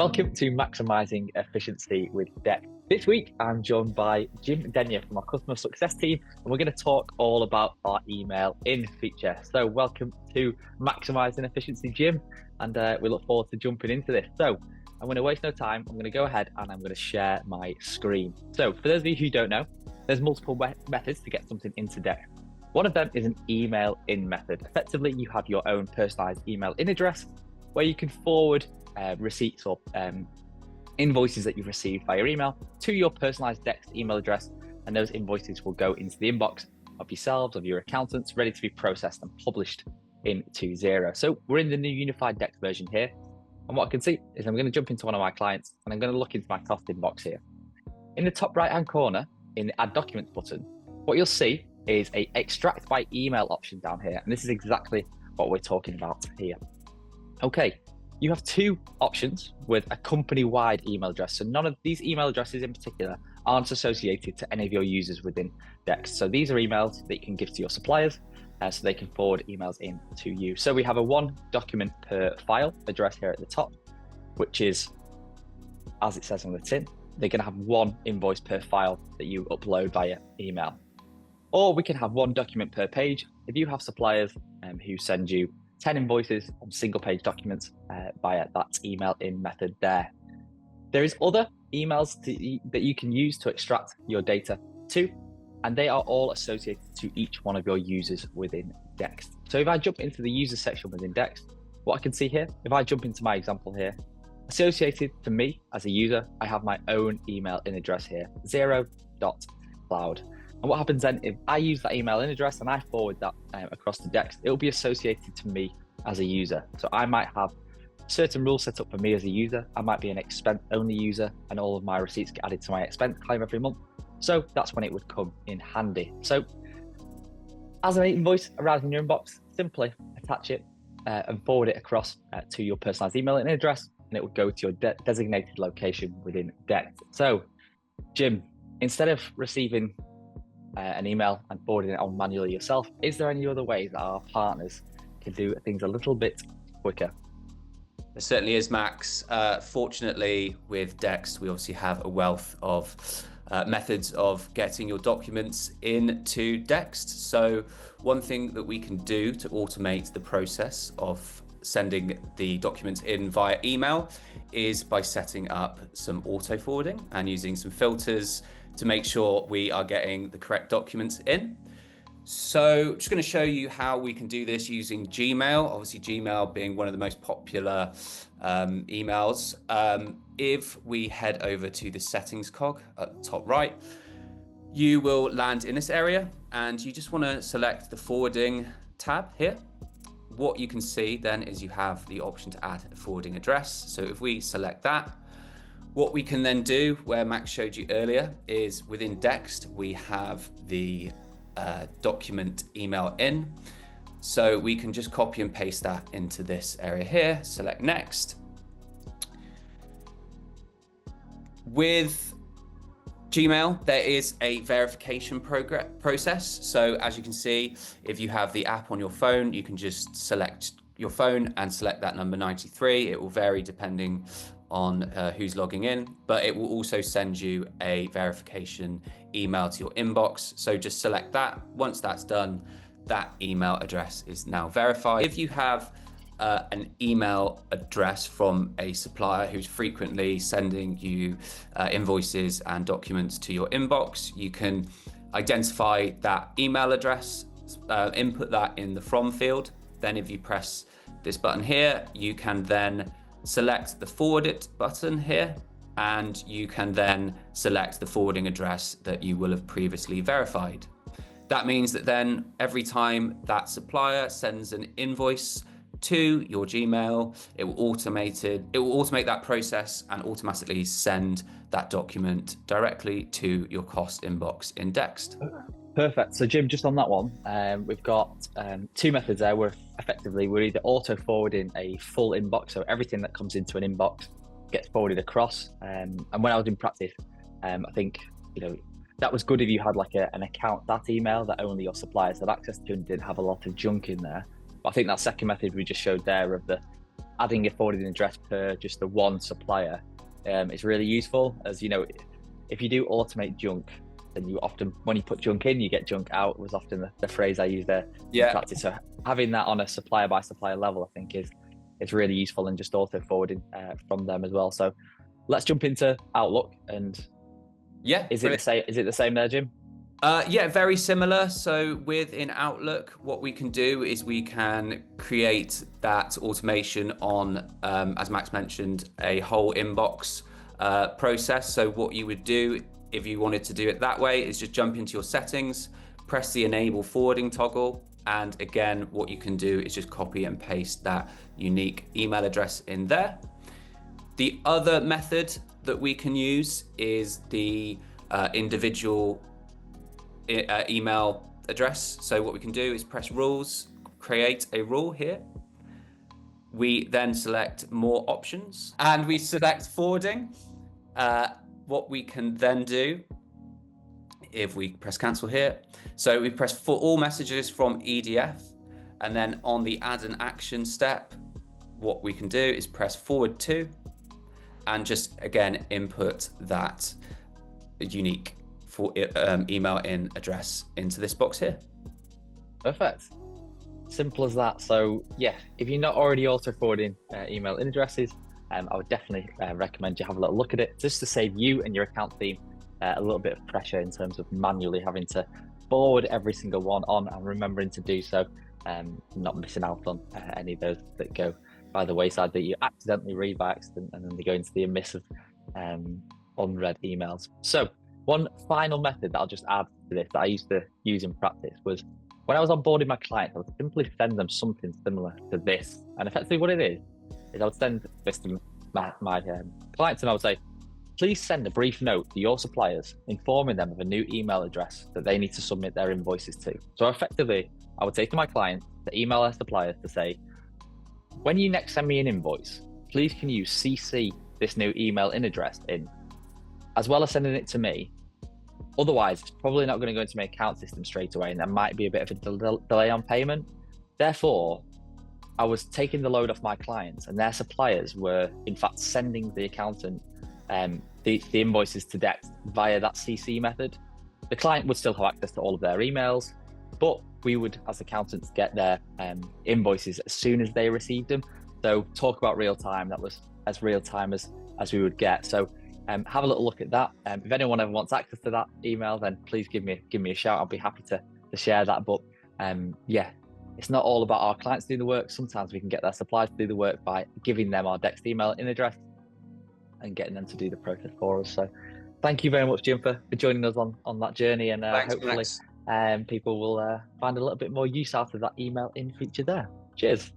Welcome to Maximising Efficiency with Dext. This week, I'm joined by Jim Denyer from our customer success team, and we're going to talk all about our email in feature. So welcome to Maximising Efficiency, Jim, and we look forward to jumping into this. So I'm going to waste no time. I'm going to go ahead and I'm going to share my screen. So for those of you who don't know, there's multiple methods to get something into Dext. One of them is an email in method. Effectively, you have your own personalized email in address where you can forward receipts or invoices that you've received via email to your personalized Dext email address, and those invoices will go into the inbox of yourselves, of your accountants, ready to be processed and published into Xero. So we're in the new unified Dext version here, and what I can see is I'm going to jump into one of my clients and I'm going to look into my cost inbox here. In the top right hand corner, in the Add Documents button, what you'll see is a Extract by Email option down here, and this is exactly what we're talking about here. Okay, you have two options with a company-wide email address. So none of these email addresses in particular aren't associated to any of your users within Dext. So these are emails that you can give to your suppliers so they can forward emails in to you. So we have a one document per file address here at the top, which is, as it says on the tin, they're going to have one invoice per file that you upload via email. Or we can have one document per page if you have suppliers who send you 10 invoices on single page documents via that email in method there. There is other emails that you can use to extract your data to, and they are all associated to each one of your users within Dext. So if I jump into the user section within Dext, what I can see here, if I jump into my example here, associated to me as a user, I have my own email in address here, xero.cloud. And what happens then, if I use that email in address and I forward that across to Dext, it will be associated to me as a user. So I might have certain rules set up for me as a user. I might be an expense only user and all of my receipts get added to my expense claim every month. So that's when it would come in handy. So as an invoice arrives in your inbox, simply attach it and forward it across to your personalized email in address, and it will go to your designated location within Dext. So Jim, instead of receiving an email and forwarding it on manually yourself, is there any other ways that our partners can do things a little bit quicker? There certainly is, Max. Fortunately, with Dext, we obviously have a wealth of methods of getting your documents into Dext. So one thing that we can do to automate the process of sending the documents in via email is by setting up some auto forwarding and using some filters to make sure we are getting the correct documents in. So I'm just going to show you how we can do this using Gmail. Obviously Gmail being one of the most popular emails. If we head over to the settings cog at the top right, you will land in this area and you just want to select the forwarding tab here. What you can see then is you have the option to add a forwarding address. So if we select that, what we can then do, where Max showed you earlier, is within Dext, we have the document email in. So we can just copy and paste that into this area here, select next. With Gmail, there is a verification process. So as you can see, if you have the app on your phone, you can just select your phone and select that number 93. It will vary depending on who's logging in, but it will also send you a verification email to your inbox. So just select that. Once that's done, that email address is now verified. If you have an email address from a supplier who's frequently sending you invoices and documents to your inbox, you can identify that email address, input that in the from field. Then if you press this button here, you can then select the forward it button here, and you can then select the forwarding address that you will have previously verified. That means that then every time that supplier sends an invoice to your Gmail, it will automate that process and automatically send that document directly to your cost inbox in Dext. Perfect. So Jim, just on that one, we've got two methods there. We're either auto forwarding a full inbox, so everything that comes into an inbox gets forwarded across. And when I was in practice, I think that was good if you had like an account, that email that only your suppliers had access to and didn't have a lot of junk in there. But I think that second method we just showed there of the adding a forwarding address per just the one supplier is really useful. As you know, if you do automate junk, then you often, when you put junk in, you get junk out, was often the phrase I use there in practice. So having that on a supplier by supplier level, I think is really useful, and just auto forwarding from them as well. So let's jump into Outlook. And is it the same there, Jim? Yeah, very similar. So within Outlook, what we can do is we can create that automation on, as Max mentioned, a whole inbox process. So what you would do if you wanted to do it that way is just jump into your settings, press the enable forwarding toggle. And again, what you can do is just copy and paste that unique email address in there. The other method that we can use is the individual email address. So what we can do is press rules, create a rule here. We then select more options and we select forwarding. What we can then do, if we press cancel here, so we press for all messages from EDF, and then on the add an action step, what we can do is press forward to, and just again input that unique for email in address into this box here. Perfect. Simple as that. So yeah, if you're not already auto forwarding email in addresses, I would definitely recommend you have a little look at it, just to save you and your account team a little bit of pressure in terms of manually having to forward every single one on, and remembering to do so, not missing out on any of those that go by the wayside that you accidentally read by accident, and then they go into the abyss of unread emails. So one final method that I'll just add to this that I used to use in practice was when I was onboarding my clients, I would simply send them something similar to this. And effectively what it is I would send this to my clients, and I would say, please send a brief note to your suppliers informing them of a new email address that they need to submit their invoices to. So effectively, I would say to my clients to email their suppliers to say, when you next send me an invoice, please can you CC this new email in address in, as well as sending it to me. Otherwise, it's probably not going to go into my account system straight away, and there might be a bit of a delay on payment. Therefore, I was taking the load off my clients, and their suppliers were in fact sending the accountant the invoices to Dext via that CC method. The client would still have access to all of their emails, but we would, as accountants, get their invoices as soon as they received them. So talk about real time, that was as real time as we would get. So have a little look at that. If anyone ever wants access to that email, then please give me a shout. I'll be happy to share that. But yeah, it's not all about our clients doing the work. Sometimes we can get their suppliers to do the work by giving them our Dext email in address and getting them to do the process for us. So thank you very much, Jim, for joining us on that journey, and hopefully people will find a little bit more use out of that email in feature there. Cheers.